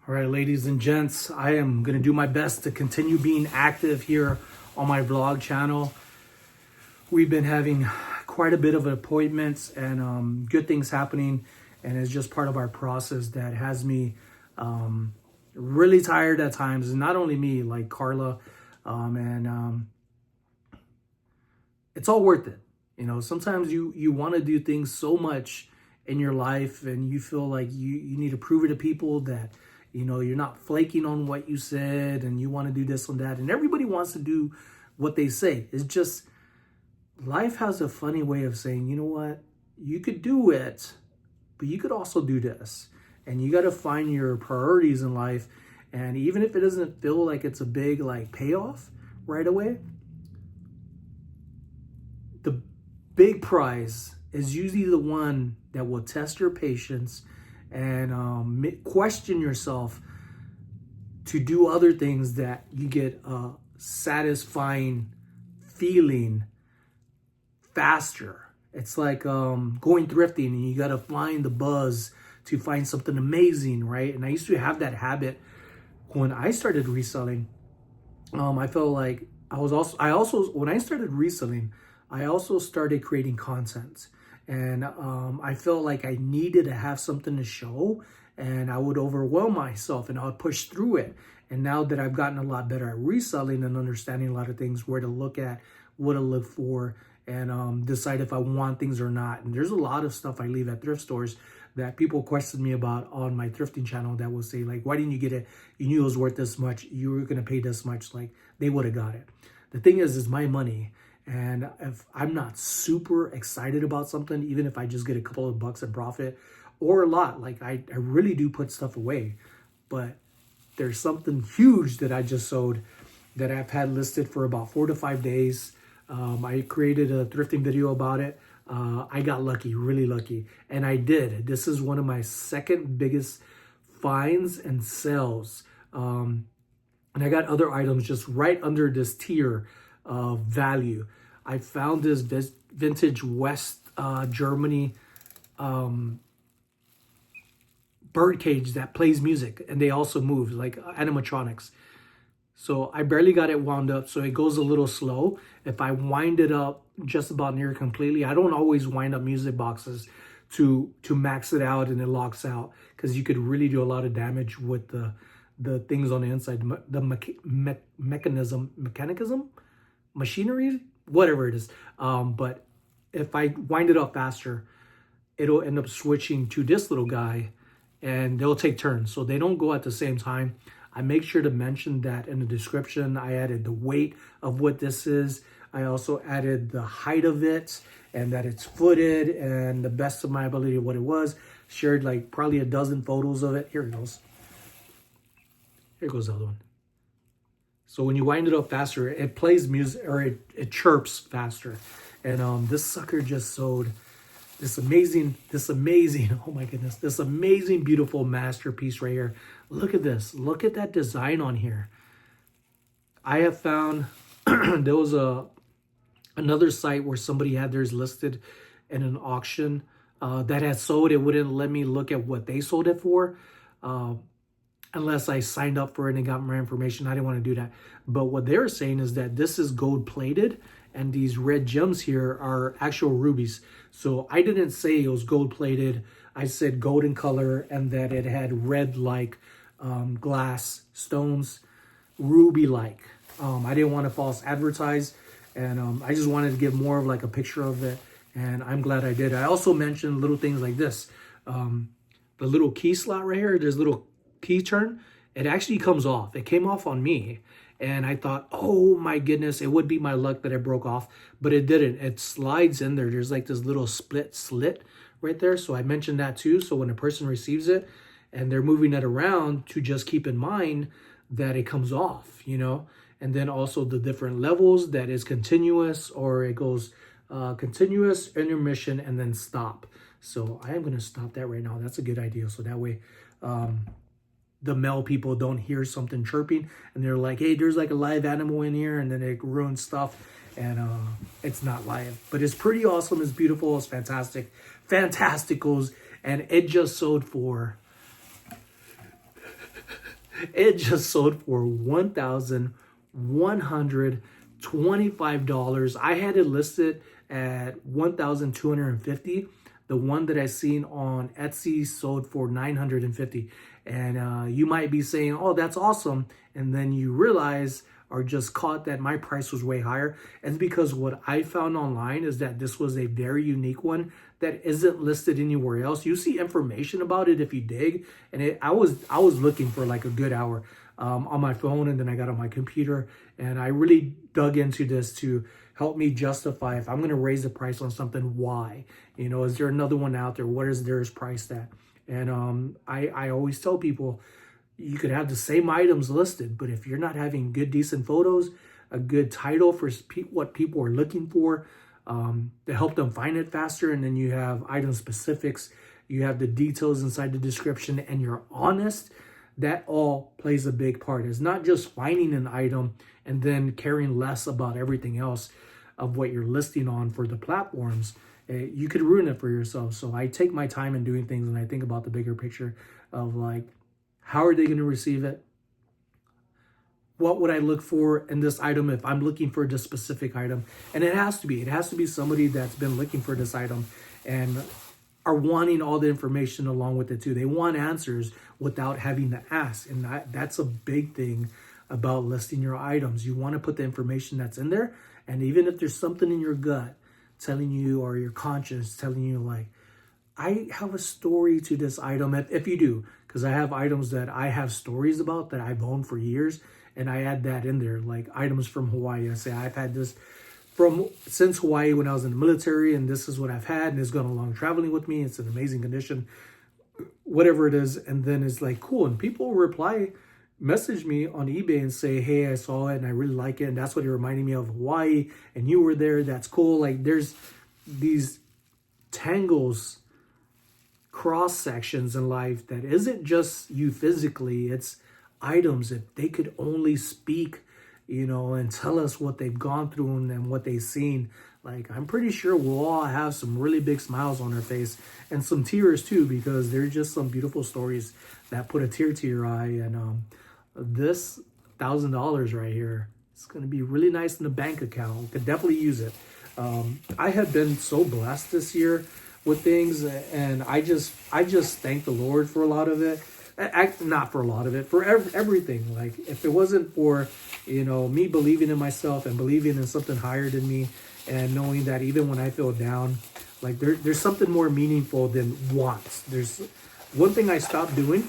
All right, ladies and gents, I am going to do my best to continue being active here on my vlog channel. We've been having quite a bit of appointments and good things happening, and it's just part of our process that has me really tired at times. And not only me, like Carla, it's all worth it. You know, sometimes you want to do things so much in your life and you feel like you need to prove it to people that, you know, you're not flaking on what you said and you want to do this and that. And everybody wants to do what they say. It's just, life has a funny way of saying, you know what, you could do it, but you could also do this. And you got to find your priorities in life. And even if it doesn't feel like it's a big like payoff right away, the big prize is usually the one that will test your patience and question yourself to do other things that you get a satisfying feeling faster. It's like going thrifting and you got to find the buzz to find something amazing, right? And I used to have that habit when I started reselling. I felt like I also when I started reselling, I also started creating content. And I felt like I needed to have something to show, and I would overwhelm myself and I would push through it. And now that I've gotten a lot better at reselling and understanding a lot of things, where to look at, what to look for, and decide if I want things or not. And there's a lot of stuff I leave at thrift stores that people question me about on my thrifting channel that will say, like, why didn't you get it? You knew it was worth this much. You were going to pay this much. Like, they would have got it. The thing is, it's my money. And if I'm not super excited about something, even if I just get a couple of bucks in profit or a lot, like I really do put stuff away. But there's something huge that I just sold that I've had listed for about 4 to 5 days. I created a thrifting video about it. I got lucky, really lucky. And I did. This is one of my second biggest finds and sales. And I got other items just right under this tier of value. I found this vintage West Germany bird cage that plays music, and they also move like animatronics. So I barely got it wound up, so it goes a little slow. If I wind it up just about near completely, I don't always wind up music boxes to max it out and it locks out, because you could really do a lot of damage with the things on the inside, the machinery, whatever it is. But if I wind it up faster, it'll end up switching to this little guy, and they'll take turns, so they don't go at the same time. I make sure to mention that in the description. I added the weight of what this is. I also added the height of it and that it's footed, and the best of my ability of what it was. Shared like probably a dozen photos of it. Here it goes. Here goes the other one. So when you wind it up faster, it plays music, or it chirps faster. And this sucker just sold this amazing, oh my goodness, this amazing, beautiful masterpiece right here. Look at this. Look at that design on here. I have found there was another site where somebody had theirs listed in an auction that had sold. It wouldn't let me look at what they sold it for. Unless I signed up for it and got more information. I didn't want to do that. But what they're saying is that this is gold plated, and these red gems here are actual rubies. So I didn't say it was gold plated. I said golden color, and that it had red like glass stones, ruby like. I didn't want to false advertise, and I just wanted to give more of like a picture of it, and I'm glad I did. I also mentioned little things like this. The little key slot right here, there's little key turn, it actually comes off. It came off on me, and I thought, oh my goodness, it would be my luck that it broke off, but it didn't. It slides in there. There's like this little split slit right there. So I mentioned that too. So when a person receives it and they're moving it around, to just keep in mind that it comes off, you know. And then also the different levels, that is continuous, or it goes continuous, intermission, and then stop. So I am going to stop that right now. That's a good idea. So that way the male people don't hear something chirping and they're like, hey, there's like a live animal in here, and then it ruins stuff, and it's not live. But it's pretty awesome. It's beautiful. It's fantastic. Fantasticals. And it just sold for It just sold for $1,125. I had it listed at $1,250. The one that I seen on Etsy sold for $950. And you might be saying, oh, that's awesome. And then you realize or just caught that my price was way higher. And because what I found online is that this was a very unique one that isn't listed anywhere else. You see information about it if you dig. And I was looking for like a good hour on my phone, and then I got on my computer, and I really dug into this to help me justify if I'm going to raise the price on something, why? You know, is there another one out there? What is theirs priced at? And I always tell people, you could have the same items listed, but if you're not having good, decent photos, a good title for what people are looking for, to help them find it faster, and then you have item specifics, you have the details inside the description, and you're honest, that all plays a big part. It's not just finding an item and then caring less about everything else of what you're listing on for the platforms. You could ruin it for yourself. So I take my time in doing things, and I think about the bigger picture of like, how are they going to receive it? What would I look for in this item if I'm looking for this specific item? And it has to be somebody that's been looking for this item and are wanting all the information along with it too. They want answers without having to ask. And that's a big thing about listing your items. You want to put the information that's in there. And even if there's something in your gut telling you, or your conscience telling you like, I have a story to this item, if you do, because I have items that I have stories about that I've owned for years, and I add that in there, like items from Hawaii. I say, I've had this since Hawaii when I was in the military, and this is what I've had, and it's gone along traveling with me. It's in amazing condition, whatever it is. And then it's like, cool. And people message me on eBay and say, hey, I saw it and I really like it, and that's what it reminded me of Hawaii, and you were there. That's cool. Like, there's these tangles, cross sections in life that isn't just you physically, it's items. If they could only speak, you know, and tell us what they've gone through and what they've seen, like, I'm pretty sure we'll all have some really big smiles on our face and some tears too, because they're just some beautiful stories that put a tear to your eye. And this $1,000 right here, it's going to be really nice in the bank account. Could definitely use it. I have been so blessed this year with things, and I just thank the Lord for a lot of it. Not for a lot of it, for everything. Like, if it wasn't for, you know, me believing in myself and believing in something higher than me, and knowing that even when I feel down, like there's something more meaningful than wants. There's one thing I stopped doing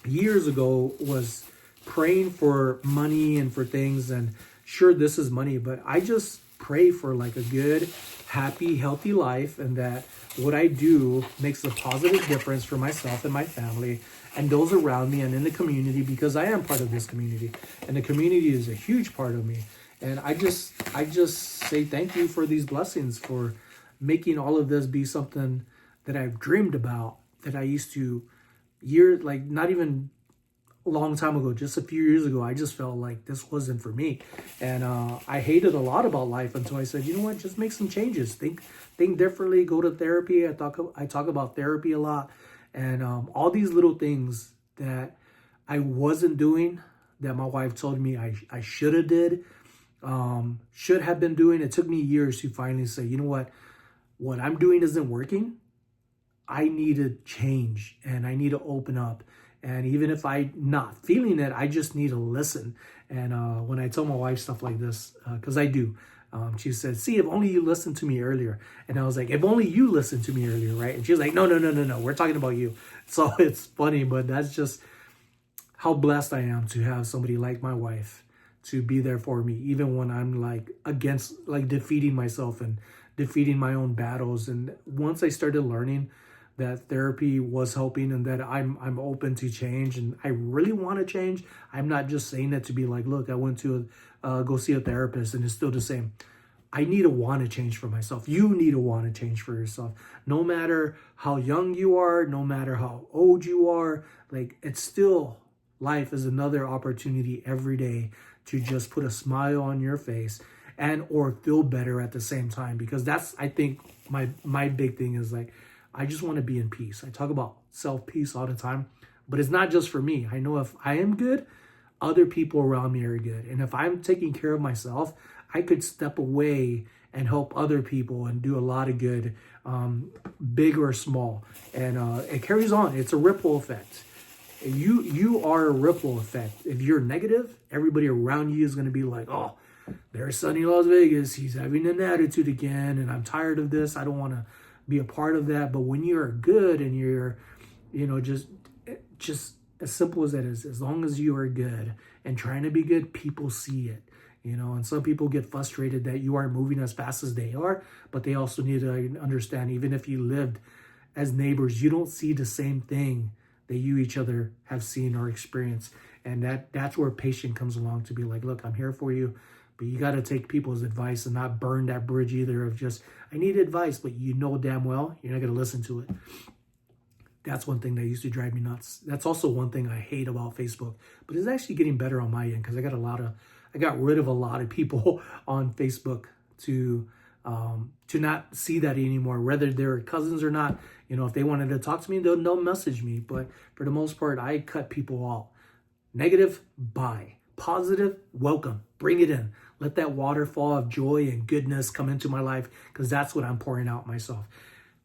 years ago was praying for money and for things. And sure, this is money, but I just pray for like a good, happy, healthy life, and that what I do makes a positive difference for myself and my family and those around me and in the community, because I am part of this community, and the community is a huge part of me. And I just say thank you for these blessings, for making all of this be something that I've dreamed about, that I used to not even a long time ago, just a few years ago, I just felt like this wasn't for me. And I hated a lot about life until I said, you know what, just make some changes, think differently, go to therapy. I talk about therapy a lot, and all these little things that I wasn't doing, that my wife told me I should have been doing. It took me years to finally say, you know what I'm doing isn't working. I need to change, and I need to open up. And even if I'm not feeling it, I just need to listen. And when I tell my wife stuff like this, because I do, she said, see, if only you listened to me earlier. And I was like, if only you listened to me earlier, right? And she was like, no, we're talking about you. So it's funny, but that's just how blessed I am to have somebody like my wife to be there for me, even when I'm like defeating myself and defeating my own battles. And once I started learning that therapy was helping, and that I'm open to change, and I really want to change. I'm not just saying it to be like, look, I went to go see a therapist and it's still the same. I need to want to change for myself. You need to want to change for yourself. No matter how young you are, no matter how old you are, like, it's still, life is another opportunity every day to just put a smile on your face and or feel better at the same time. Because that's, I think, my big thing is like, I just want to be in peace. I talk about self-peace all the time, But it's not just for me. I know if I am good, other people around me are good. And if I'm taking care of myself, I could step away and help other people and do a lot of good, big or small. And it carries on. It's a ripple effect. You are a ripple effect. If you're negative, everybody around you is going to be like, oh, there's SonnyLasVegas. He's having an attitude again, and I'm tired of this. I don't want to be a part of that. But when you're good and you're, just as simple as that is, as long as you are good and trying to be good, people see it. And some people get frustrated that you aren't moving as fast as they are, but they also need to understand, even if you lived as neighbors, you don't see the same thing that you each other have seen or experienced. And that's where patience comes along, to be like, look, I'm here for you, but you got to take people's advice and not burn that bridge either of just, I need advice, but damn well you're not going to listen to it. That's one thing that used to drive me nuts. That's also one thing I hate about Facebook, but it's actually getting better on my end, because I got rid of a lot of people on Facebook to not see that anymore, whether they're cousins or not. If they wanted to talk to me, they'll message me. But for the most part, I cut people out. Negative, bye. Positive, welcome. Bring it in. Let that waterfall of joy and goodness come into my life, because that's what I'm pouring out myself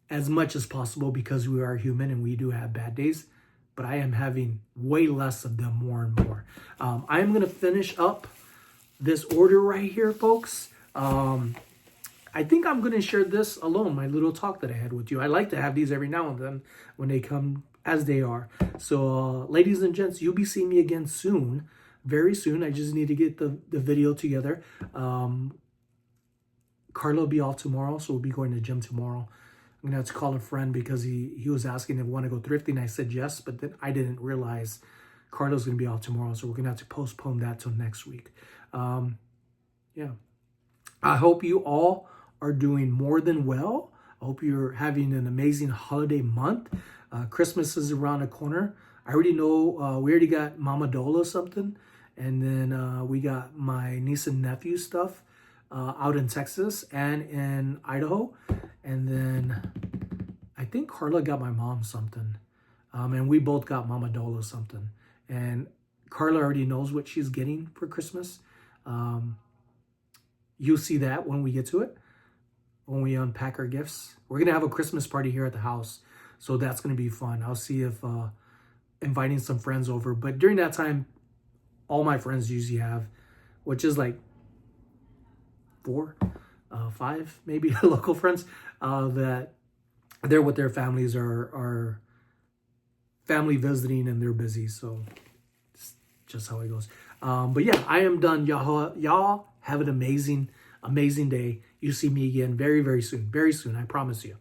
as much as possible, because we are human and we do have bad days. But I am having way less of them, more and more. I am going to finish up this order right here, folks. I think I'm going to share this alone, my little talk that I had with you. I like to have these every now and then when they come as they are. So, ladies and gents, you'll be seeing me again soon, very soon. I just need to get the video together. Carlo will be off tomorrow, so we'll be going to the gym tomorrow. I'm going to have to call a friend, because he was asking if I want to go thrifting. I said yes, but then I didn't realize Carlo's going to be off tomorrow, so we're going to have to postpone that till next week. Yeah. I hope you all are doing more than well. I hope you're having an amazing holiday month. Christmas is around the corner. I already know we already got Mama Dola something, and then we got my niece and nephew stuff out in Texas and in Idaho, and then I think Carla got my mom something, and we both got Mama Dola something, and Carla already knows what she's getting for Christmas. You'll see that when we get to it, when we unpack our gifts. We're going to have a Christmas party here at the house, so that's going to be fun. I'll see if inviting some friends over. But during that time, all my friends usually have, which is like 4, 5, maybe local friends that they're with their families are family visiting, and they're busy. So it's just how it goes. But yeah, I am done. Y'all have an amazing day. You see me again very, very soon. Very soon, I promise you.